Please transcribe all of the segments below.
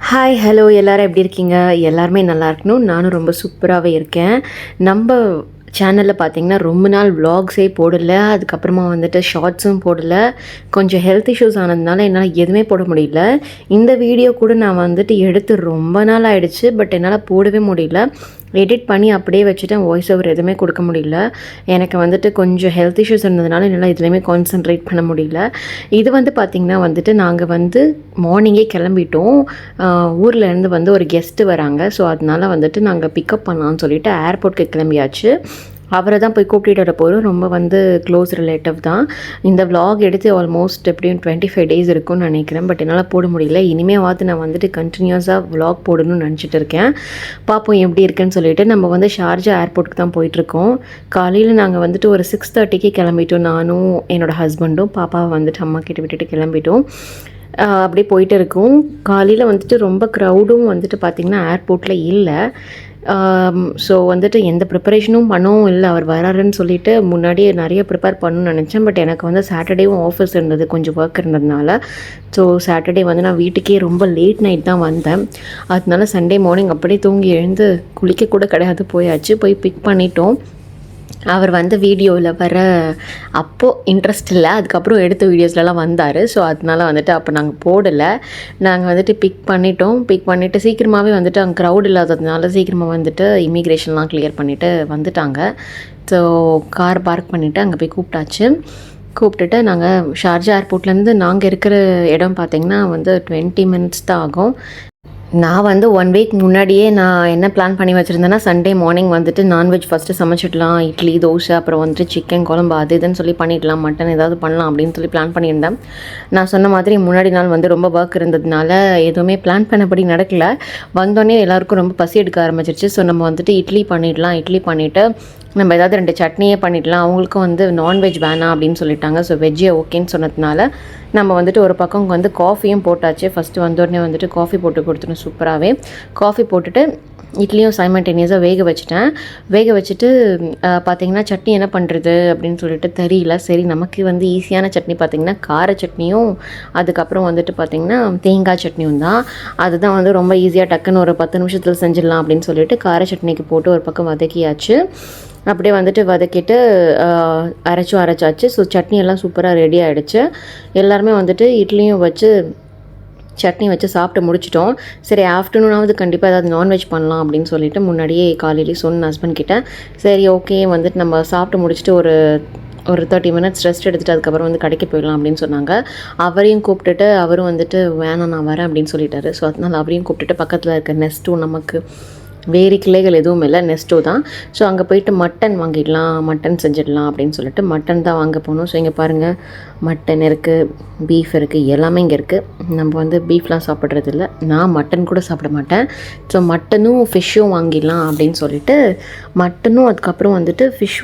Hi hello எல்லோரும் எப்படி இருக்கீங்க? எல்லாருமே நல்லா இருக்கணும். நானும் ரொம்ப சூப்பராகவே இருக்கேன். நம்ம சேனலில் பார்த்தீங்கன்னா ரொம்ப நாள் விலாக்ஸே போடல, அதுக்கப்புறமா வந்துட்டு ஷார்ட்ஸும் போடல. கொஞ்சம் ஹெல்த் இஷ்யூஸ் ஆனதுனால என்னால் எதுவுமே போட முடியல. இந்த வீடியோ கூட நான் வந்துட்டு எடுத்து ரொம்ப நாள் ஆகிடுச்சு, பட் என்னால் போடவே முடியல. எடிட் பண்ணி அப்படியே வச்சுட்டேன், வாய்ஸ் ஓவர் எதுவுமே கொடுக்க முடியல. எனக்கு வந்துட்டு கொஞ்சம் ஹெல்த் இஷ்யூஸ் இருந்ததுனால என்னால் இதுலேயுமே கான்சென்ட்ரேட் பண்ண முடியல. இது பார்த்திங்கன்னா வந்துட்டு நாங்கள் மார்னிங்கே கிளம்பிட்டோம். ஊர்லேருந்து ஒரு கெஸ்ட்டு வராங்க. ஸோ அதனால் வந்துட்டு நாங்கள் பிக்கப் பண்ணலான்னு சொல்லிவிட்டு ஏர்போர்ட்டுக்கு கிளம்பியாச்சு. அவரை தான் போய் கூப்பிட்டு வர போகிறோம். ரொம்ப க்ளோஸ் ரிலேட்டிவ் தான். இந்த விலாக் எடுத்து ஆல்மோஸ்ட் எப்படியும் 25 டேஸ் இருக்கும்னு நினைக்கிறேன். பட் என்னால் போட முடியல. இனிமேல் நான் வந்துட்டு கண்டினியூஸாக விலாக் போடணும்னு நினச்சிட்டு இருக்கேன். பார்ப்போம் எப்படி இருக்குன்னு சொல்லிட்டு. நம்ம ஷார்ஜா ஏர்போர்ட்டுக்கு தான் போயிட்டுருக்கோம். காலையில் நாங்கள் ஒரு 6:30க்கு கிளம்பிட்டோம். நானும் என்னோடய ஹஸ்பண்டும் பாப்பாவை அம்மா கிட்ட விட்டுட்டு கிளம்பிட்டோம். அப்படியே போயிட்டு இருக்கோம். காலையில் ரொம்ப க்ரௌடும் பார்த்திங்கன்னா ஏர்போர்ட்டில் இல்லை. ஸோ எந்த ப்ரிப்பரேஷனும் பண்ணவும் இல்லை. அவர் வராருன்னு சொல்லிவிட்டு முன்னாடியே நிறைய ப்ரிப்பேர் பண்ணணும்னு நினச்சேன். பட் எனக்கு சாட்டர்டேவும் ஆஃபீஸ் இருந்தது, கொஞ்சம் ஒர்க் இருந்ததுனால. ஸோ சாட்டர்டே நான் வீட்டுக்கே ரொம்ப லேட் நைட் தான் வந்தேன். அதனால சண்டே மார்னிங் அப்படியே தூங்கி எழுந்து குளிக்க கூட கிடையாது, போய் பிக் பண்ணிட்டோம். அவர் வீடியோவில் வர அப்போது இன்ட்ரெஸ்ட் இல்லை, அதுக்கப்புறம் எடுத்த வீடியோஸ்லலாம் வந்தார். ஸோ அதனால அப்போ நாங்கள் போடலை. நாங்கள் பிக் பண்ணிவிட்டு சீக்கிரமாகவே அங்கே க்ரௌட் இல்லாததுனால சீக்கிரமாக இமிக்ரேஷன்லாம் கிளியர் பண்ணிவிட்டு வந்துட்டாங்க. ஸோ கார் பார்க் பண்ணிவிட்டு அங்கே போய் கூப்பிட்டுட்டு நாங்கள் ஷார்ஜா ஏர்போர்ட்லேருந்து நாங்கள் இருக்கிற இடம் பார்த்திங்கன்னா 20 மினிட்ஸ் தான் ஆகும். நான் 1 வீக் முன்னாடியே நான் என்ன பிளான் பண்ணி வச்சுருந்தேன்னா, சண்டே மார்னிங் நான்வெஜ் ஃபஸ்ட்டு சமைச்சிடலாம். இட்லி, தோசை, அப்புறம் சிக்கன் குழம்பு அது இதுன்னு சொல்லி பண்ணிடலாம், மட்டன் ஏதாவது பண்ணலாம் அப்படின்னு சொல்லி பிளான் பண்ணியிருந்தேன். நான் சொன்ன மாதிரி முன்னாடி நாள் ரொம்ப ஒர்க் இருந்ததுனால எதுவுமே பிளான் பண்ணபடி நடக்கலை. வந்தோடனே எல்லாருக்கும் ரொம்ப பசி எடுக்க ஆரம்பிச்சிருச்சு. ஸோ நம்ம இட்லி பண்ணிடலாம். இட்லி பண்ணிவிட்டு நம்ம ஏதாவது 2 சட்னியே பண்ணிடலாம். அவங்களுக்கும் நான்வெஜ் வேணாம் அப்படின்னு சொல்லிட்டாங்க. ஸோ வெஜ்ஜே ஓகேன்னு சொன்னதுனால நம்ம ஒரு பக்கம் காஃபியும் போட்டாச்சு. ஃபஸ்ட்டு வந்தோடனே காஃபி போட்டு கொடுத்துட்டோம். சூப்பராகவே காஃபி போட்டுட்டு இட்லியும் சைமல்டேனியஸாக வேக வச்சுட்டு பார்த்திங்கன்னா சட்னி என்ன பண்ணுறது அப்படின்னு சொல்லிட்டு தெரியல. சரி, நமக்கு ஈஸியான சட்னி பார்த்திங்கன்னா கார சட்னியும் அதுக்கப்புறம் பார்த்திங்கன்னா தேங்காய் சட்னியும் தான். அதுதான் ரொம்ப ஈஸியாக டக்குன்னு ஒரு 10 நிமிஷத்தில் செஞ்சிடலாம் அப்படின்னு சொல்லிட்டு கார சட்னிக்கு போட்டு ஒரு பக்கம் வதக்கியாச்சு. அப்படியே வதக்கிட்டு அரைச்சாச்சு. ஸோ சட்னி எல்லாம் சூப்பராக ரெடி ஆகிடுச்சு. எல்லாருமே இட்லியும் வச்சு சட்னி வச்சு சாப்பிட்டு முடிச்சிட்டோம். சரி, ஆஃப்டர்நூனாவது கண்டிப்பாக ஏதாவது நான்வெஜ் பண்ணலாம் அப்படின்னு சொல்லிட்டு முன்னாடியே காலையிலேயே சொன்ன ஹஸ்பண்ட் கிட்ட. சரி, ஓகே நம்ம சாப்பிட்டு முடிச்சுட்டு ஒரு 30 மினிட்ஸ் ரெஸ்ட் எடுத்துகிட்டு அதுக்கப்புறம் கடைக்கு போயிடலாம் அப்படின்னு சொன்னாங்க. அவரையும் கூப்பிட்டுட்டு அவரும் வேணாம் நான் வரேன் அப்படின்னு சொல்லிட்டாரு. ஸோ அதனால் அவரையும் கூப்பிட்டுட்டு பக்கத்தில் இருக்க நெஸ்ட்டும் நமக்கு வேறு கிளைகள் எதுவும் இல்லை, நெஸ்ட்டோ தான். ஸோ அங்கே போயிட்டு மட்டன் வாங்கிடலாம், மட்டன் செஞ்சிடலாம் அப்படின்னு சொல்லிட்டு மட்டன் தான் வாங்க போகணும். ஸோ இங்கே பாருங்கள், மட்டன் இருக்குது, பீஃப் இருக்குது, எல்லாமே இங்கே இருக்குது. நம்ம பீஃப்லாம் சாப்பிட்றது இல்லை, நான் மட்டன் கூட சாப்பிட மாட்டேன். ஸோ மட்டனும் ஃபிஷ்ஷும் வாங்கிடலாம் அப்படின்னு சொல்லிட்டு மட்டனும் அதுக்கப்புறம் ஃபிஷ்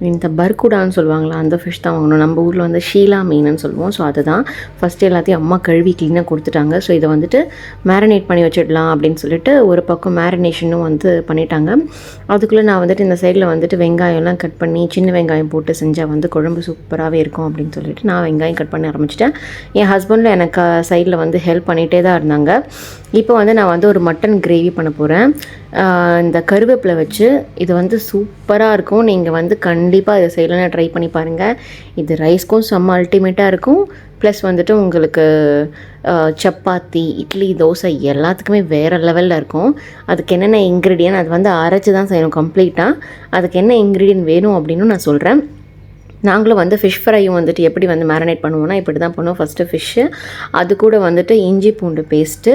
இந்த பர்குடான்னு சொல்லுவாங்களா, அந்த ஃபிஷ் தான் வாங்கணும். நம்ம ஊரில் ஷீலா மீனுன்னு சொல்லுவோம். ஸோ அதுதான் ஃபஸ்ட்டு எல்லாத்தையும் அம்மா கழுவி க்ளீனாக கொடுத்துட்டாங்க. ஸோ இதை மேரினேட் பண்ணி வச்சிடலாம் அப்படின்னு சொல்லிட்டு ஒரு பக்கம் மேரினேஷனும் பண்ணிட்டாங்க. அதுக்குள்ளே நான் இந்த சைடில் வெங்காயம்லாம் கட் பண்ணி சின்ன வெங்காயம் போட்டு செஞ்சால் குழம்பு சூப்பராகவே இருக்கும் அப்படின்னு சொல்லிட்டு நான் வெங்காயம் கட் பண்ண ஆரம்பிச்சிட்டேன். என் ஹஸ்பண்டில் எனக்கு சைடில் ஹெல்ப் பண்ணிகிட்டே தான் இருந்தாங்க. இப்போ நான் ஒரு மட்டன் கிரேவி பண்ண போகிறேன். இந்த கருவேப்பிலை வச்சு இது சூப்பராக இருக்கும். நீங்கள் கண்டிப்பாக இதை செய்யலாம், ட்ரை பண்ணி பாருங்கள். இது ரைஸ்க்கும் செம்ம அல்டிமேட்டாக இருக்கும். ப்ளஸ் உங்களுக்கு சப்பாத்தி, இட்லி, தோசை எல்லாத்துக்குமே வேறு லெவலில் இருக்கும். அதுக்கு என்னென்ன இன்க்ரீடியன்ட், அது அரைச்சி தான் செய்யணும் கம்ப்ளீட்டாக. அதுக்கு என்ன இன்க்ரீடியன்ட் வேணும் அப்படின்னு நான் சொல்கிறேன். நாங்களும் ஃபிஷ் ஃப்ரையும் எப்படி மேரினேட் பண்ணுவோன்னா இப்படி தான் பண்ணுவோம். ஃபஸ்ட்டு ஃபிஷ்ஷு, அது கூட இஞ்சி பூண்டு பேஸ்ட்டு,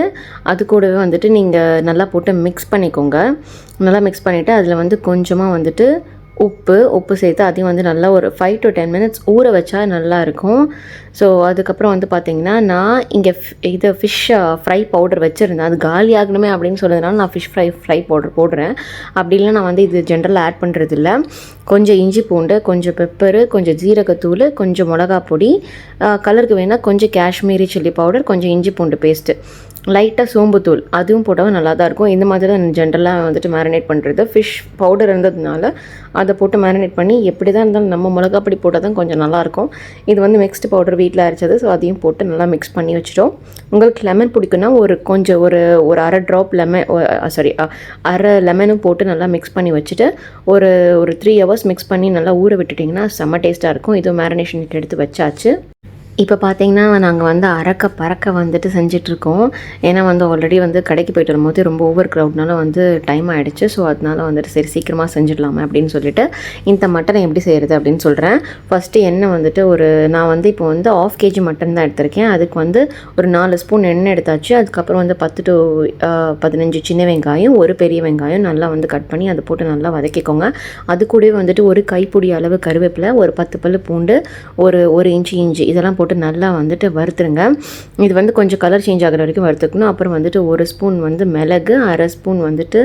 அது கூடவே நீங்கள் நல்லா போட்டு மிக்ஸ் பண்ணிக்கோங்க. நல்லா மிக்ஸ் பண்ணிவிட்டு அதில் கொஞ்சமாக உப்பு சேர்த்து அதையும் நல்லா ஒரு 5 to 10 மினிட்ஸ் ஊற வச்சா நல்லாயிருக்கும். ஸோ அதுக்கப்புறம் பார்த்திங்கன்னா நான் இங்கே ஃபிஷ் ஃப்ரை பவுடர் வச்சுருந்தேன். அது காலி ஆகணுமே அப்படின்னு சொன்னதுனால நான் ஃபிஷ் ஃப்ரை பவுடர் போடுறேன். அப்படி இல்லை நான் இது ஜென்ரலாக ஆட் பண்ணுறதில்ல. கொஞ்சம் இஞ்சி பூண்டு, கொஞ்சம் பெப்பரு, கொஞ்சம் ஜீரகத்தூள், கொஞ்சம் மிளகா பொடி, கலருக்கு வேணால் கொஞ்சம் காஷ்மீரி சில்லி பவுடர், கொஞ்சம் இஞ்சி பூண்டு பேஸ்ட்டு, லைட்டாக சோம்புத்தூள் அதுவும் போட்டால் நல்லா தான் இருக்கும். இந்த மாதிரி தான் ஜென்ரலாக வந்துட்டு மேரினேட் பண்ணுறது. ஃபிஷ் பவுடர் இருந்ததுனால அதை போட்டு மேரினேட் பண்ணி எப்படி தான் இருந்தாலும் நம்ம மிளகாப்பொடி போட்டால் தான் கொஞ்சம் நல்லாயிருக்கும். இது வந்து மிக்ஸ்டு பவுடர் வீட்டில் அரைச்சது. ஸோ அதையும் போட்டு நல்லா மிக்ஸ் பண்ணி வச்சிட்டோம். உங்களுக்கு லெமன் பிடிக்குன்னா ஒரு அரை ட்ராப் அரை லெமனும் போட்டு நல்லா மிக்ஸ் பண்ணி வச்சுட்டு ஒரு 3 hours மிக்ஸ் பண்ணி நல்லா ஊற விட்டுட்டிங்கன்னா செம்ம டேஸ்ட்டாக இருக்கும். இதுவும் மேரினேஷன் எடுத்து வச்சாச்சு. இப்போ பார்த்தீங்கன்னா நாங்கள் வந்து அறக்க பறக்க வந்துட்டு செஞ்சிட்ருக்கோம். ஏன்னா வந்து ஆல்ரெடி வந்து கடைக்கு போய்ட்டு வரும்போது ரொம்ப ஓவர் க்ரௌட்னால வந்து டைம் ஆகிடுச்சு. ஸோ அதனால வந்துட்டு சரி சீக்கிரமாக செஞ்சிடலாமே அப்படின்னு சொல்லிட்டு இந்த மட்டனை எப்படி செய்கிறது அப்படின்னு சொல்கிறேன். ஃபஸ்ட்டு எண்ணெய் வந்துட்டு நான் வந்து இப்போ வந்து 1/2 kg மட்டன் தான் எடுத்திருக்கேன். அதுக்கு வந்து ஒரு 4 ஸ்பூன் எண்ணெய் எடுத்தாச்சு. அதுக்கப்புறம் வந்து 10 to 15 சின்ன வெங்காயம், ஒரு பெரிய வெங்காயம் நல்லா வந்து கட் பண்ணி அதை போட்டு நல்லா வதக்கிக்கோங்க. அது கூடவே வந்துட்டு ஒரு கைப்பிடி அளவு கருவேப்பிலை, ஒரு 10 பல் பூண்டு, ஒரு இன்ச்சு இஞ்சி இதெல்லாம் போட்டு நல்லா வந்துட்டு வறுத்துருங்க. இது வந்து கொஞ்சம் கலர் சேஞ்ச் ஆகிற வரைக்கும் வறுத்துக்கணும். அப்புறம் வந்துட்டு 1 ஸ்பூன் வந்து மிளகு, 1/2 ஸ்பூன் வந்துட்டு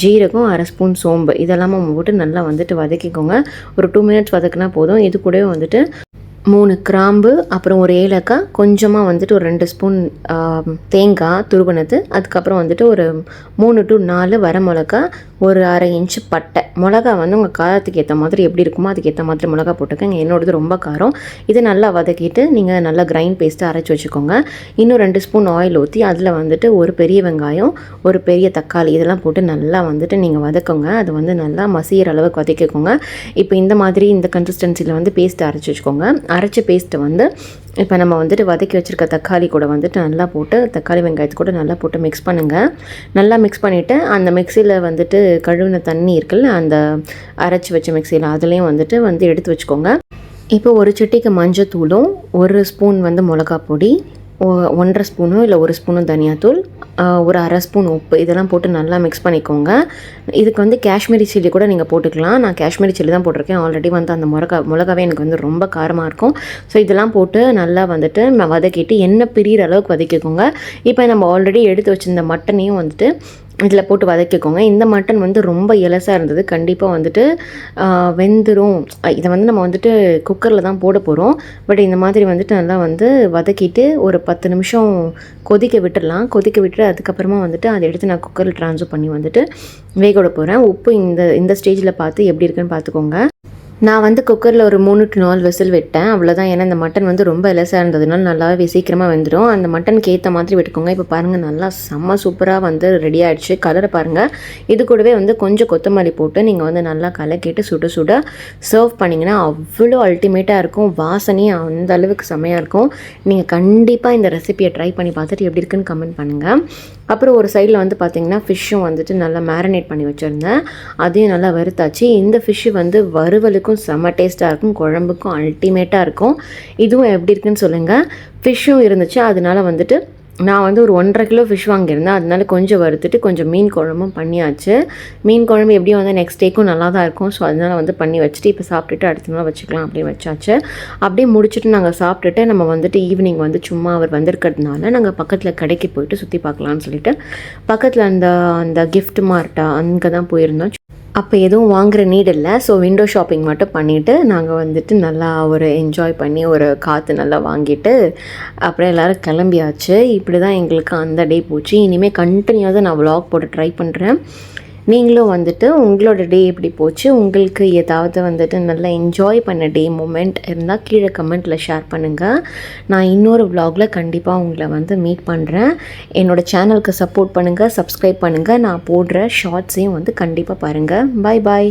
ஜீரகம், 1/2 ஸ்பூன் சோம்பு இதெல்லாமே போட்டு நல்லா வந்துட்டு வதக்கிக்கோங்க. ஒரு 2 minutes வதக்கினா போதும். இது கூடவே வந்துட்டு 3 கிராம்பு, அப்புறம் ஒரு ஏலக்காய், கொஞ்சமாக வந்துட்டு ஒரு 2 ஸ்பூன் தேங்காய் துருவனது, அதுக்கப்புறம் வந்துட்டு ஒரு 3 to 4 வரமிளகா, ஒரு 1/2 இன்ச்சு பட்டை. மிளகா வந்து உங்கள் காரத்துக்கு ஏற்ற மாதிரி எப்படி இருக்குமோ அதுக்கு ஏற்ற மாதிரி மிளகா போட்டுக்கோங்க. என்னோடது ரொம்ப காரம். இது நல்லா வதக்கிட்டு நீங்கள் நல்லா கிரைண்ட் பேஸ்ட்டு அரைச்சி வச்சுக்கோங்க. இன்னும் 2 ஸ்பூன் ஆயில் ஊற்றி அதில் வந்துட்டு ஒரு பெரிய வெங்காயம், ஒரு பெரிய தக்காளி இதெல்லாம் போட்டு நல்லா வந்துட்டு நீங்கள் வதக்குங்க. அது வந்து நல்லா மசிகிற அளவுக்கு வதக்கிக்கோங்க. இப்போ இந்த மாதிரி இந்த கன்சிஸ்டன்சியில் வந்து பேஸ்ட்டு அரைச்சி வச்சுக்கோங்க. அரைச்ச பேஸ்ட்டை வந்து இப்போ நம்ம வந்துட்டு வதக்கி வச்சுருக்க தக்காளி கூட வந்துட்டு நல்லா போட்டு தக்காளி வெங்காயத்தை கூட நல்லா போட்டு மிக்ஸ் பண்ணுங்கள். நல்லா மிக்ஸ் பண்ணிவிட்டு அந்த மிக்சியில் வந்துட்டு கழுவின தண்ணி இருக்குல்ல, அந்த அரைச்சி வச்ச மிக்சியில் அதுலேயும் வந்துட்டு எடுத்து வச்சுக்கோங்க. இப்போ ஒரு சிட்டிக்கு மஞ்சத்தூளும், 1 ஸ்பூன் வந்து மிளகா பொடி, 1.5 ஸ்பூனோ இல்லை 1 ஸ்பூனும் தனியாத்தூள், ஒரு 1/2 ஸ்பூன் உப்பு இதெல்லாம் போட்டு நல்லா மிக்ஸ் பண்ணிக்கோங்க. இதுக்கு வந்து காஷ்மீரி சில்லி கூட நீங்கள் போட்டுக்கலாம். நான் காஷ்மீரி சில்லி தான் போட்டிருக்கேன். ஆல்ரெடி வந்து அந்த மிளகாவே எனக்கு வந்து ரொம்ப காரமாக இருக்கும். ஸோ இதெல்லாம் போட்டு நல்லா வந்துட்டு வதக்கிட்டு எண்ணெய் பிரிகிற அளவுக்கு வதக்கிக்கோங்க. இப்போ நம்ம ஆல்ரெடி எடுத்து வச்சுருந்த மட்டனையும் வந்துட்டு இதில் போட்டு வதக்கிக்கோங்க. இந்த மட்டன் வந்து ரொம்ப இலசாக இருந்தது. கண்டிப்பாக வந்துட்டு வெந்துடும். இதை வந்து நம்ம வந்துட்டு குக்கரில் தான் போட போகிறோம். பட் இந்த மாதிரி வந்துட்டு நல்லா வந்து வதக்கிட்டு ஒரு 10 நிமிஷம் கொதிக்க விட்டுடலாம். கொதிக்க விட்டு அதுக்கப்புறமா வந்துட்டு அதை எடுத்து நான் குக்கரில் ட்ரான்ஸ்ஃபர் பண்ணி வந்துட்டு வேக விட போகிறேன். உப்பு இந்த ஸ்டேஜில் பார்த்து எப்படி இருக்குன்னு பார்த்துக்கோங்க. நான் வந்து குக்கரில் ஒரு 3 to 4 விசில் விட்டேன். அவ்வளோதான். ஏன்னா இந்த மட்டன் வந்து ரொம்ப இலசாக இருந்ததுனால நல்லாவே சீக்கிரமாக வெந்துடும். அந்த மட்டனுக்கு ஏற்ற மாதிரி விட்டுக்கோங்க. இப்போ பாருங்கள் நல்லா செம்ம சூப்பராக வந்து ரெடி ஆகிடுச்சு. கலரை பாருங்கள். இது கூடவே வந்து கொஞ்சம் கொத்தமல்லி போட்டு நீங்கள் வந்து நல்லா கலக்கிட்டு சுட சர்வ் பண்ணிங்கன்னா அவ்வளோ அல்டிமேட்டாக இருக்கும். வாசனையும் அந்த அளவுக்கு செம்மையாக இருக்கும். நீங்கள் கண்டிப்பாக இந்த ரெசிபியை ட்ரை பண்ணி பார்த்துட்டு எப்படி இருக்குன்னு கமெண்ட் பண்ணுங்கள். அப்புறம் ஒரு சைடில் வந்து பார்த்திங்கன்னா ஃபிஷ்ஷும் வந்துட்டு நல்லா மேரினேட் பண்ணி வச்சுருந்தேன். அதையும் நல்லா வறுத்தாச்சு. இந்த ஃபிஷ்ஷு வந்து வறுவலுக்கும் செம்ம டேஸ்ட்டாக இருக்கும், குழம்புக்கும் அல்டிமேட்டாக இருக்கும். இதுவும் எப்படி இருக்குன்னு சொல்லுங்கள். ஃபிஷ்ஷும் இருந்துச்சு. அதனால வந்துட்டு நான் வந்து ஒரு 1.5 கிலோ ஃபிஷ் வாங்கியிருந்தேன். அதனால கொஞ்சம் வறுத்துட்டு கொஞ்சம் மீன் குழம்பும் பண்ணியாச்சு. மீன் குழம்பு எப்படியும் வந்து நெக்ஸ்ட் டேக்கும் நல்லா தான் இருக்கும். ஸோ அதனால் வந்து பண்ணி வச்சுட்டு இப்போ சாப்பிட்டுட்டு அடுத்த நாள் வச்சுக்கலாம் அப்படின்னு வச்சாச்சு. அப்படியே முடிச்சுட்டு நாங்கள் சாப்பிட்டுட்டு நம்ம வந்துட்டு ஈவினிங் வந்து சும்மா அவர் வந்திருக்கிறதுனால நாங்கள் பக்கத்தில் கடைக்கு போயிட்டு சுற்றி பார்க்கலான்னு சொல்லிட்டு பக்கத்தில் அந்த கிஃப்ட் மார்ட்டா அங்கே தான் போயிருந்தோம். அப்போ எதுவும் வாங்குகிற நீட் இல்லை. ஸோ விண்டோ ஷாப்பிங் மட்டும் பண்ணிவிட்டு நாங்கள் வந்துட்டு நல்லா ஒரு என்ஜாய் பண்ணி ஒரு காற்று நல்லா வாங்கிட்டு அப்புறம் எல்லோரும் கிளம்பியாச்சு. இப்படி தான் எங்களுக்கு அந்த டே போச்சு. இனிமேல் கண்டினியூவாக நான் விலாக் போட்டு ட்ரை பண்ணுறேன். நீங்களும் வந்துட்டு உங்களோட டே எப்படி போச்சு, உங்களுக்கு ஏதாவது வந்துட்டு நல்லா என்ஜாய் பண்ண டே மூமெண்ட் இருந்தால் கீழே கமெண்ட்டில் ஷேர் பண்ணுங்கள். நான் இன்னொரு விலாகில் கண்டிப்பாக உங்களை வந்து மீட் பண்ணுறேன். என்னோடய சேனலுக்கு சப்போர்ட் பண்ணுங்கள், சப்ஸ்கிரைப் பண்ணுங்கள். நான் போடுற ஷார்ட்ஸையும் வந்து கண்டிப்பாக பாருங்கள். பாய் பாய்.